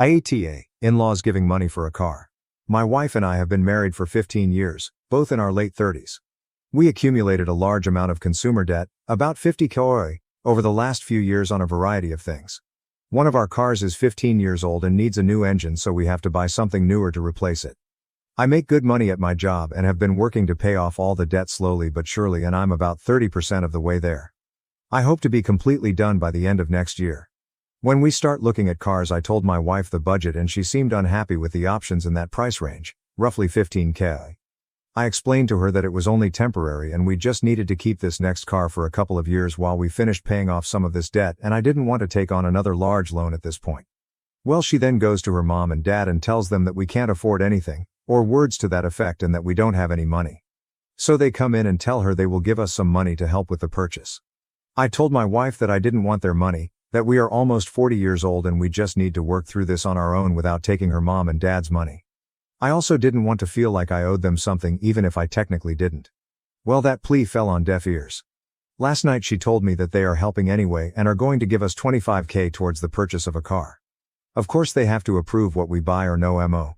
AITA, in-laws giving money for a car. My wife and I have been married for 15 years, both in our late 30s. We accumulated a large amount of consumer debt, about 50k, over the last few years on a variety of things. One of our cars is 15 years old and needs a new engine, so we have to buy something newer to replace it. I make good money at my job and have been working to pay off all the debt slowly but surely, and I'm about 30% of the way there. I hope to be completely done by the end of next year. When we start looking at cars, I told my wife the budget and she seemed unhappy with the options in that price range, roughly 15k. I explained to her that it was only temporary and we just needed to keep this next car for a couple of years while we finished paying off some of this debt, and I didn't want to take on another large loan at this point. Well, she then goes to her mom and dad and tells them that we can't afford anything, or words to that effect, and that we don't have any money. So they come in and tell her they will give us some money to help with the purchase. I told my wife that I didn't want their money, that we are almost 40 years old and we just need to work through this on our own without taking her mom and dad's money. I also didn't want to feel like I owed them something even if I technically didn't. Well, that plea fell on deaf ears. Last night she told me that they are helping anyway and are going to give us 25k towards the purchase of a car. Of course they have to approve what we buy or no mo.